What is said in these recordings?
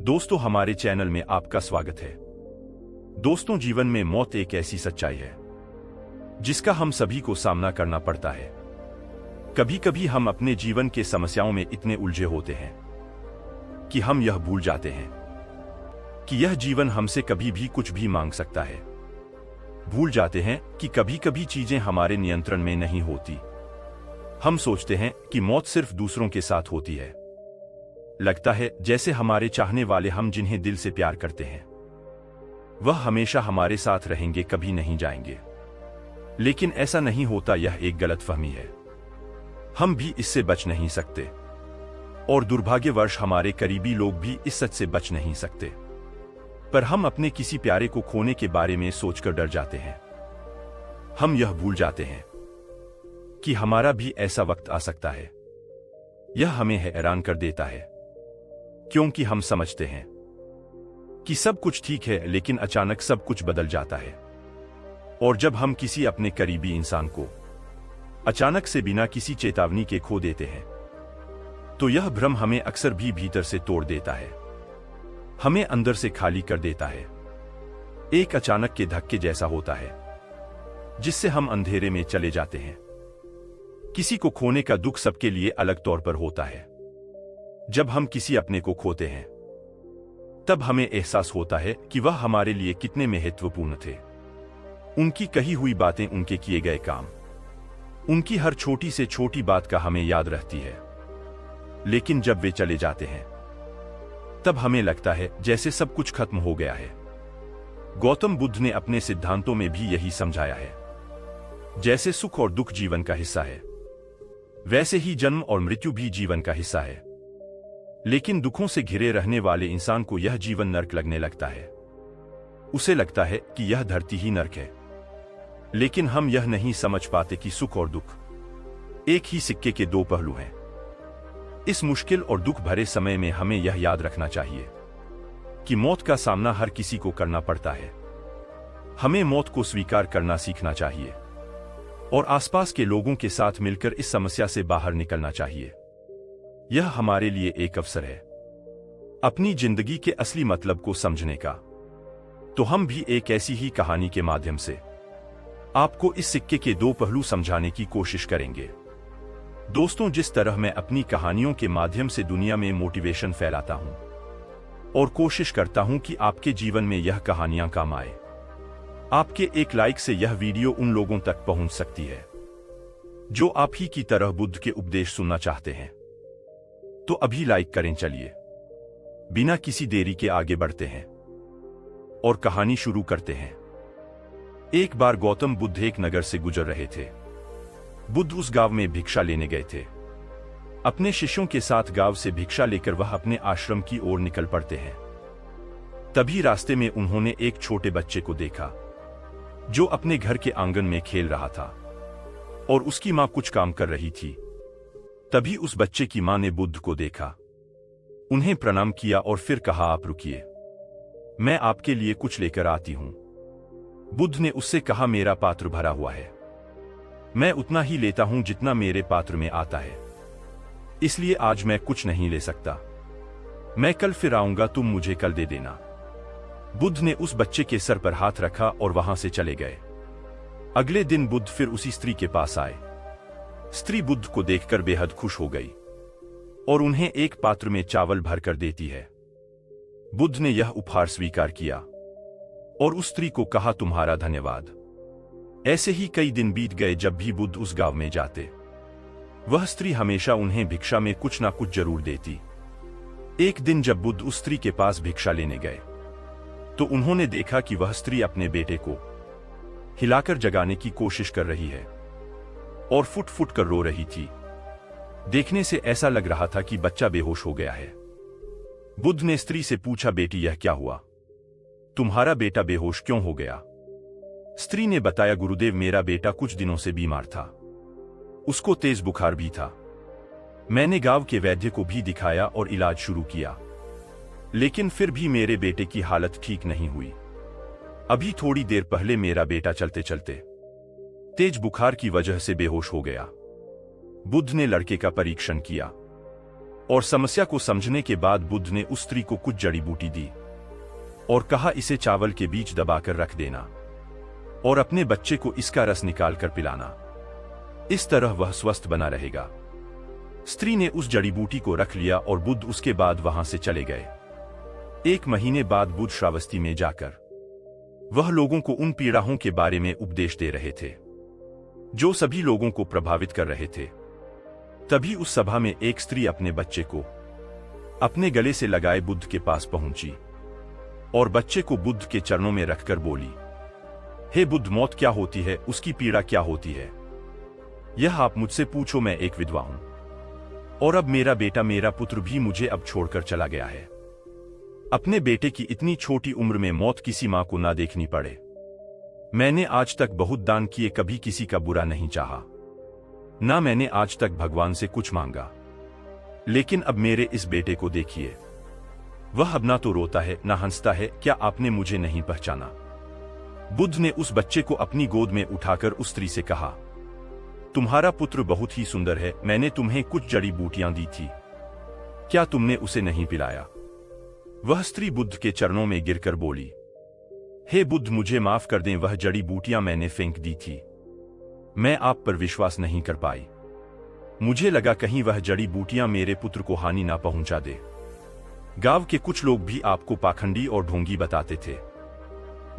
दोस्तों, हमारे चैनल में आपका स्वागत है। दोस्तों, जीवन में मौत एक ऐसी सच्चाई है जिसका हम सभी को सामना करना पड़ता है। कभी कभी हम अपने जीवन के समस्याओं में इतने उलझे होते हैं कि हम यह भूल जाते हैं कि यह जीवन हमसे कभी भी कुछ भी मांग सकता है। भूल जाते हैं कि कभी कभी चीजें हमारे नियंत्रण में नहीं होती। हम सोचते हैं कि मौत सिर्फ दूसरों के साथ होती है। लगता है जैसे हमारे चाहने वाले, हम जिन्हें दिल से प्यार करते हैं, वह हमेशा हमारे साथ रहेंगे, कभी नहीं जाएंगे। लेकिन ऐसा नहीं होता। यह एक गलतफहमी है। हम भी इससे बच नहीं सकते और दुर्भाग्यवश हमारे करीबी लोग भी इस सच से बच नहीं सकते। पर हम अपने किसी प्यारे को खोने के बारे में सोचकर डर जाते हैं। हम यह भूल जाते हैं कि हमारा भी ऐसा वक्त आ सकता है। यह हमें हैरान कर देता है क्योंकि हम समझते हैं कि सब कुछ ठीक है, लेकिन अचानक सब कुछ बदल जाता है। और जब हम किसी अपने करीबी इंसान को अचानक से बिना किसी चेतावनी के खो देते हैं, तो यह भ्रम हमें अक्सर भी भीतर से तोड़ देता है, हमें अंदर से खाली कर देता है। एक अचानक के धक्के जैसा होता है जिससे हम अंधेरे में चले जाते हैं। किसी को खोने का दुख सबके लिए अलग तौर पर होता है। जब हम किसी अपने को खोते हैं, तब हमें एहसास होता है कि वह हमारे लिए कितने महत्वपूर्ण थे। उनकी कही हुई बातें, उनके किए गए काम, उनकी हर छोटी से छोटी बात का हमें याद रहती है। लेकिन जब वे चले जाते हैं, तब हमें लगता है जैसे सब कुछ खत्म हो गया है। गौतम बुद्ध ने अपने सिद्धांतों में भी यही समझाया है। जैसे सुख और दुख जीवन का हिस्सा है, वैसे ही जन्म और मृत्यु भी जीवन का हिस्सा है। लेकिन दुखों से घिरे रहने वाले इंसान को यह जीवन नर्क लगने लगता है। उसे लगता है कि यह धरती ही नर्क है। लेकिन हम यह नहीं समझ पाते कि सुख और दुख एक ही सिक्के के दो पहलू हैं। इस मुश्किल और दुख भरे समय में हमें यह याद रखना चाहिए कि मौत का सामना हर किसी को करना पड़ता है। हमें मौत को स्वीकार करना सीखना चाहिए और आसपास के लोगों के साथ मिलकर इस समस्या से बाहर निकलना चाहिए। यह हमारे लिए एक अवसर है अपनी जिंदगी के असली मतलब को समझने का। तो हम भी एक ऐसी ही कहानी के माध्यम से आपको इस सिक्के के दो पहलू समझाने की कोशिश करेंगे। दोस्तों, जिस तरह मैं अपनी कहानियों के माध्यम से दुनिया में मोटिवेशन फैलाता हूं और कोशिश करता हूं कि आपके जीवन में यह कहानियां काम आए, आपके एक लाइक से यह वीडियो उन लोगों तक पहुंच सकती है जो आप ही की तरह बुद्ध के उपदेश सुनना चाहते हैं। तो अभी लाइक करें। चलिए बिना किसी देरी के आगे बढ़ते हैं और कहानी शुरू करते हैं। एक बार गौतम बुद्ध एक नगर से गुजर रहे थे। बुद्ध उस गांव में भिक्षा लेने गए थे। अपने शिष्यों के साथ गांव से भिक्षा लेकर वह अपने आश्रम की ओर निकल पड़ते हैं। तभी रास्ते में उन्होंने एक छोटे बच्चे को देखा जो अपने घर के आंगन में खेल रहा था और उसकी मां कुछ काम कर रही थी। तभी उस बच्चे की मां ने बुद्ध को देखा, उन्हें प्रणाम किया और फिर कहा, आप रुकिए, मैं आपके लिए कुछ लेकर आती हूं। बुद्ध ने उससे कहा, मेरा पात्र भरा हुआ है, मैं उतना ही लेता हूं जितना मेरे पात्र में आता है, इसलिए आज मैं कुछ नहीं ले सकता। मैं कल फिर आऊंगा, तुम मुझे कल दे देना। बुद्ध ने उस बच्चे के सर पर हाथ रखा और वहां से चले गए। अगले दिन बुद्ध फिर उसी स्त्री के पास आए। स्त्री बुद्ध को देखकर बेहद खुश हो गई और उन्हें एक पात्र में चावल भर कर देती है। बुद्ध ने यह उपहार स्वीकार किया और उस स्त्री को कहा, तुम्हारा धन्यवाद। ऐसे ही कई दिन बीत गए। जब भी बुद्ध उस गांव में जाते, वह स्त्री हमेशा उन्हें भिक्षा में कुछ ना कुछ जरूर देती। एक दिन जब बुद्ध उस स्त्री के पास भिक्षा लेने गए, तो उन्होंने देखा कि वह स्त्री अपने बेटे को हिलाकर जगाने की कोशिश कर रही है और फुट फुट कर रो रही थी। देखने से ऐसा लग रहा था कि बच्चा बेहोश हो गया है। बुद्ध ने स्त्री से पूछा, बेटी, यह क्या हुआ? तुम्हारा बेटा बेहोश क्यों हो गया? स्त्री ने बताया, गुरुदेव, मेरा बेटा कुछ दिनों से बीमार था, उसको तेज बुखार भी था। मैंने गांव के वैद्य को भी दिखाया और इलाज शुरू किया, लेकिन फिर भी मेरे बेटे की हालत ठीक नहीं हुई। अभी थोड़ी देर पहले मेरा बेटा चलते चलते तेज बुखार की वजह से बेहोश हो गया। बुद्ध ने लड़के का परीक्षण किया और समस्या को समझने के बाद बुद्ध ने उस स्त्री को कुछ जड़ी बूटी दी और कहा, इसे चावल के बीच दबाकर रख देना और अपने बच्चे को इसका रस निकाल कर पिलाना। इस तरह वह स्वस्थ बना रहेगा। स्त्री ने उस जड़ी बूटी को रख लिया और बुद्ध उसके बाद वहां से चले गए। 1 महीने बाद बुद्ध श्रावस्ती में जाकर वह लोगों को उन पीड़ाओं के बारे में उपदेश दे रहे थे जो सभी लोगों को प्रभावित कर रहे थे। तभी उस सभा में एक स्त्री अपने बच्चे को अपने गले से लगाए बुद्ध के पास पहुंची और बच्चे को बुद्ध के चरणों में रखकर बोली, हे बुद्ध, मौत क्या होती है, उसकी पीड़ा क्या होती है, यह आप मुझसे पूछो। मैं एक विधवा हूं और अब मेरा बेटा, मेरा पुत्र भी मुझे अब छोड़कर चला गया है। अपने बेटे की इतनी छोटी उम्र में मौत किसी मां को ना देखनी पड़े। मैंने आज तक बहुत दान किए, कभी किसी का बुरा नहीं चाहा, ना मैंने आज तक भगवान से कुछ मांगा, लेकिन अब मेरे इस बेटे को देखिए, वह अब ना तो रोता है ना हंसता है। क्या आपने मुझे नहीं पहचाना? बुद्ध ने उस बच्चे को अपनी गोद में उठाकर उस स्त्री से कहा, तुम्हारा पुत्र बहुत ही सुंदर है, मैंने तुम्हें कुछ जड़ी बूटियां दी थी, क्या तुमने उसे नहीं पिलाया? वह स्त्री बुद्ध के चरणों में गिरकर बोली, हे बुद्ध, मुझे माफ कर दें, वह जड़ी बूटियां मैंने फेंक दी थी, मैं आप पर विश्वास नहीं कर पाई। मुझे लगा कहीं वह जड़ी बूटियां मेरे पुत्र को हानि ना पहुंचा दे। गांव के कुछ लोग भी आपको पाखंडी और ढोंगी बताते थे।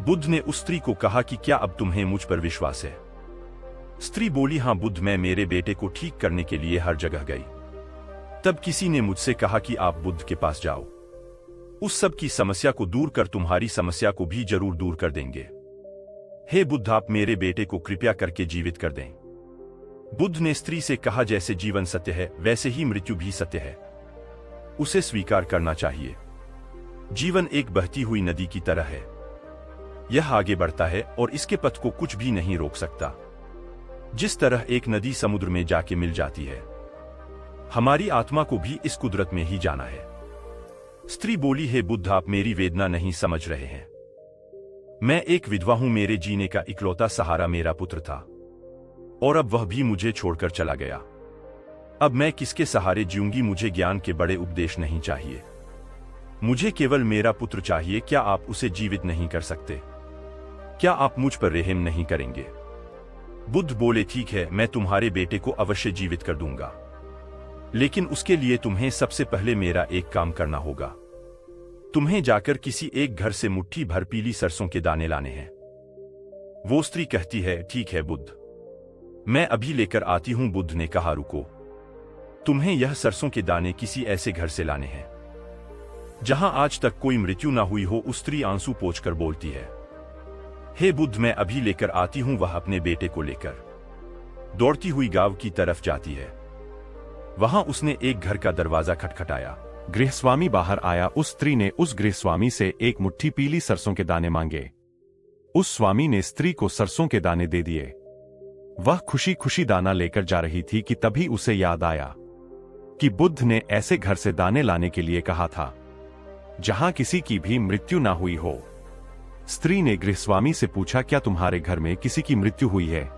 बुद्ध ने उस स्त्री को कहा कि क्या अब तुम्हें मुझ पर विश्वास है? स्त्री बोली, हां बुद्ध, मैं मेरे बेटे को ठीक करने के लिए हर जगह गई। तब किसी ने मुझसे कहा कि आप बुद्ध के पास जाओ, उस सब की समस्या को दूर कर तुम्हारी समस्या को भी जरूर दूर कर देंगे। हे बुद्ध, आप मेरे बेटे को कृपया करके जीवित कर दें। बुद्ध ने स्त्री से कहा, जैसे जीवन सत्य है वैसे ही मृत्यु भी सत्य है, उसे स्वीकार करना चाहिए। जीवन एक बहती हुई नदी की तरह है, यह आगे बढ़ता है और इसके पथ को कुछ भी नहीं रोक सकता। जिस तरह एक नदी समुद्र में जाके मिल जाती है, हमारी आत्मा को भी इस कुदरत में ही जाना है। स्त्री बोली, हे बुद्ध, आप मेरी वेदना नहीं समझ रहे हैं। मैं एक विधवा हूं, मेरे जीने का इकलौता सहारा मेरा पुत्र था और अब वह भी मुझे छोड़कर चला गया। अब मैं किसके सहारे जीऊंगी? मुझे ज्ञान के बड़े उपदेश नहीं चाहिए, मुझे केवल मेरा पुत्र चाहिए। क्या आप उसे जीवित नहीं कर सकते? क्या आप मुझ पर रहम नहीं करेंगे? बुद्ध बोले, ठीक है, मैं तुम्हारे बेटे को अवश्य जीवित कर दूंगा, लेकिन उसके लिए तुम्हें सबसे पहले मेरा एक काम करना होगा। तुम्हें जाकर किसी एक घर से मुट्ठी भर पीली सरसों के दाने लाने हैं। वो स्त्री कहती है, ठीक है बुद्ध, मैं अभी लेकर आती हूं। बुद्ध ने कहा, रुको, तुम्हें यह सरसों के दाने किसी ऐसे घर से लाने हैं जहां आज तक कोई मृत्यु ना हुई हो। उस स्त्री आंसू पोंछकर बोलती है, हे बुद्ध, मैं अभी लेकर आती हूं। वह अपने बेटे को लेकर दौड़ती हुई गांव की तरफ जाती है। वहां उसने एक घर का दरवाजा खटखटाया। गृहस्वामी बाहर आया। उस स्त्री ने उस गृहस्वामी से एक मुट्ठी पीली सरसों के दाने मांगे। उस स्वामी ने स्त्री को सरसों के दाने दे दिए। वह खुशी खुशी दाना लेकर जा रही थी कि तभी उसे याद आया कि बुद्ध ने ऐसे घर से दाने लाने के लिए कहा था जहां किसी की भी मृत्यु ना हुई हो। स्त्री ने गृहस्वामी से पूछा, क्या तुम्हारे घर में किसी की मृत्यु हुई है?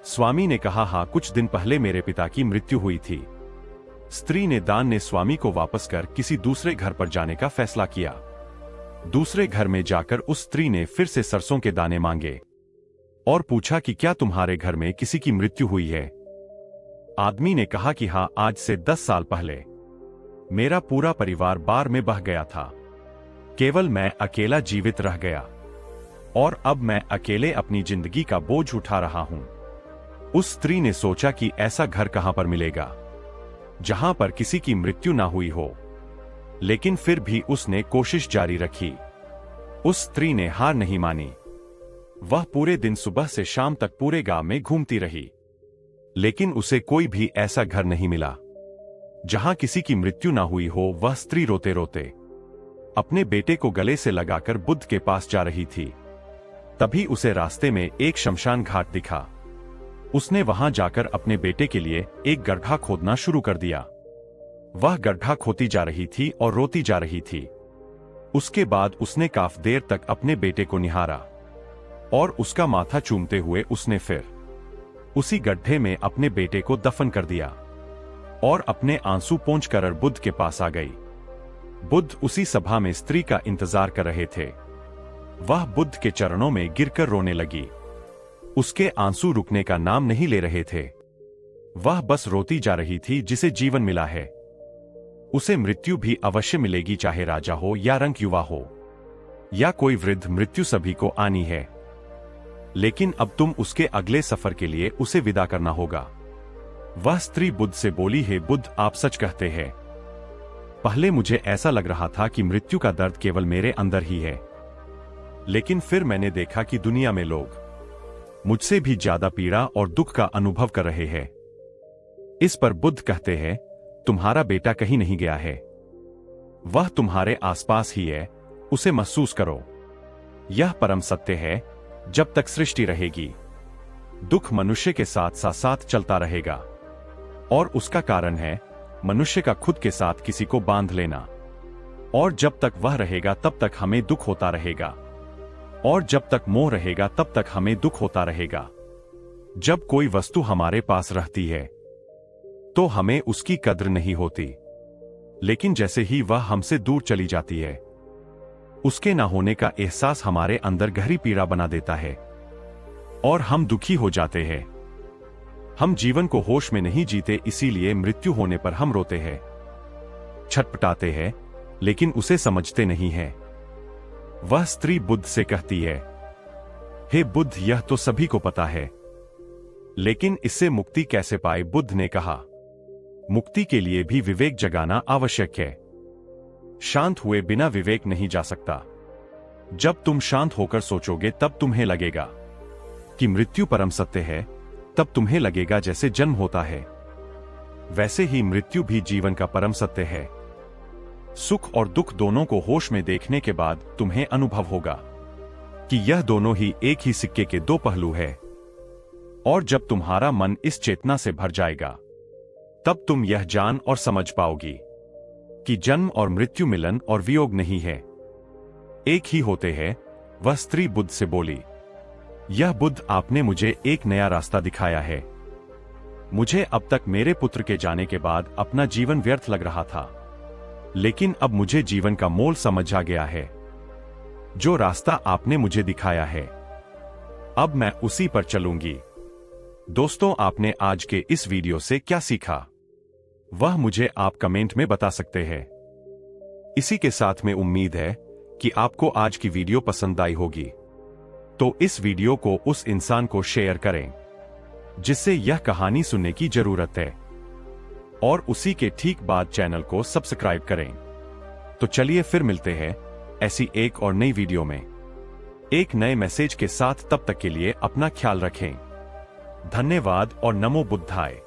स्वामी ने कहा, हाँ, कुछ दिन पहले मेरे पिता की मृत्यु हुई थी। स्त्री ने दान ने स्वामी को वापस कर किसी दूसरे घर पर जाने का फैसला किया। दूसरे घर में जाकर उस स्त्री ने फिर से सरसों के दाने मांगे और पूछा कि क्या तुम्हारे घर में किसी की मृत्यु हुई है? आदमी ने कहा कि हाँ, आज से 10 साल पहले मेरा पूरा परिवार बाढ़ में बह गया था, केवल मैं अकेला जीवित रह गया और अब मैं अकेले अपनी जिंदगी का बोझ उठा रहा हूं। उस स्त्री ने सोचा कि ऐसा घर कहां पर मिलेगा जहां पर किसी की मृत्यु ना हुई हो, लेकिन फिर भी उसने कोशिश जारी रखी। उस स्त्री ने हार नहीं मानी। वह पूरे दिन सुबह से शाम तक पूरे गांव में घूमती रही, लेकिन उसे कोई भी ऐसा घर नहीं मिला जहां किसी की मृत्यु ना हुई हो। वह स्त्री रोते रोते अपने बेटे को गले से लगाकर बुद्ध के पास जा रही थी। तभी उसे रास्ते में एक शमशान घाट दिखा। उसने वहां जाकर अपने बेटे के लिए एक गड्ढा खोदना शुरू कर दिया। वह गड्ढा खोती जा रही थी और रोती जा रही थी। उसके बाद उसने काफी देर तक अपने बेटे को निहारा और उसका माथा चूमते हुए उसने फिर उसी गड्ढे में अपने बेटे को दफन कर दिया और अपने आंसू पोंछकर बुद्ध के पास आ गई। बुद्ध उसी सभा में स्त्री का इंतजार कर रहे थे। वह बुद्ध के चरणों में गिरकर रोने लगी। उसके आंसू रुकने का नाम नहीं ले रहे थे। वह बस रोती जा रही थी जिसे जीवन मिला है। उसे मृत्यु भी अवश्य मिलेगी, चाहे राजा हो या रंग युवा हो या कोई वृद्ध, मृत्यु सभी को आनी है। लेकिन अब तुम उसके अगले सफर के लिए उसे विदा करना होगा। वह स्त्री बुद्ध से बोली, हे बुद्ध, आप सच कहते हैं। पहले मुझे ऐसा लग रहा था कि मृत्यु का दर्द केवल मेरे अंदर ही है, लेकिन फिर मैंने देखा कि दुनिया में लोग मुझसे भी ज्यादा पीड़ा और दुख का अनुभव कर रहे हैं। इस पर बुद्ध कहते हैं, तुम्हारा बेटा कहीं नहीं गया है, वह तुम्हारे आसपास ही है, उसे महसूस करो। यह परम सत्य है। जब तक सृष्टि रहेगी, दुख मनुष्य के साथ साथ चलता रहेगा, और उसका कारण है मनुष्य का खुद के साथ किसी को बांध लेना। और जब तक वह रहेगा तब तक हमें दुख होता रहेगा, और जब तक मोह रहेगा तब तक हमें दुख होता रहेगा। जब कोई वस्तु हमारे पास रहती है तो हमें उसकी कद्र नहीं होती, लेकिन जैसे ही वह हमसे दूर चली जाती है, उसके न होने का एहसास हमारे अंदर गहरी पीड़ा बना देता है और हम दुखी हो जाते हैं। हम जीवन को होश में नहीं जीते, इसीलिए मृत्यु होने पर हम रोते हैं, छटपटाते हैं, लेकिन उसे समझते नहीं हैं। वह स्त्री बुद्ध से कहती है, हे बुद्ध, यह तो सभी को पता है, लेकिन इससे मुक्ति कैसे पाए? बुद्ध ने कहा, मुक्ति के लिए भी विवेक जगाना आवश्यक है। शांत हुए बिना विवेक नहीं जा सकता। जब तुम शांत होकर सोचोगे तब तुम्हें लगेगा कि मृत्यु परम सत्य है। तब तुम्हें लगेगा जैसे जन्म होता है, वैसे ही मृत्यु भी जीवन का परम सत्य है। सुख और दुख दोनों को होश में देखने के बाद तुम्हें अनुभव होगा कि यह दोनों ही एक ही सिक्के के दो पहलू है। और जब तुम्हारा मन इस चेतना से भर जाएगा, तब तुम यह जान और समझ पाओगी कि जन्म और मृत्यु मिलन और वियोग नहीं है, एक ही होते हैं। वह स्त्री बुद्ध से बोली, यह बुद्ध, आपने मुझे एक नया रास्ता दिखाया है। मुझे अब तक मेरे पुत्र के जाने के बाद अपना जीवन व्यर्थ लग रहा था, लेकिन अब मुझे जीवन का मोल समझ आ गया है। जो रास्ता आपने मुझे दिखाया है, अब मैं उसी पर चलूंगी। दोस्तों, आपने आज के इस वीडियो से क्या सीखा, वह मुझे आप कमेंट में बता सकते हैं। इसी के साथ में उम्मीद है कि आपको आज की वीडियो पसंद आई होगी, तो इस वीडियो को उस इंसान को शेयर करें जिससे यह कहानी सुनने की जरूरत है, और उसी के ठीक बाद चैनल को सब्सक्राइब करें। तो चलिए फिर मिलते हैं ऐसी एक और नई वीडियो में एक नए मैसेज के साथ। तब तक के लिए अपना ख्याल रखें। धन्यवाद और नमो बुद्धाय।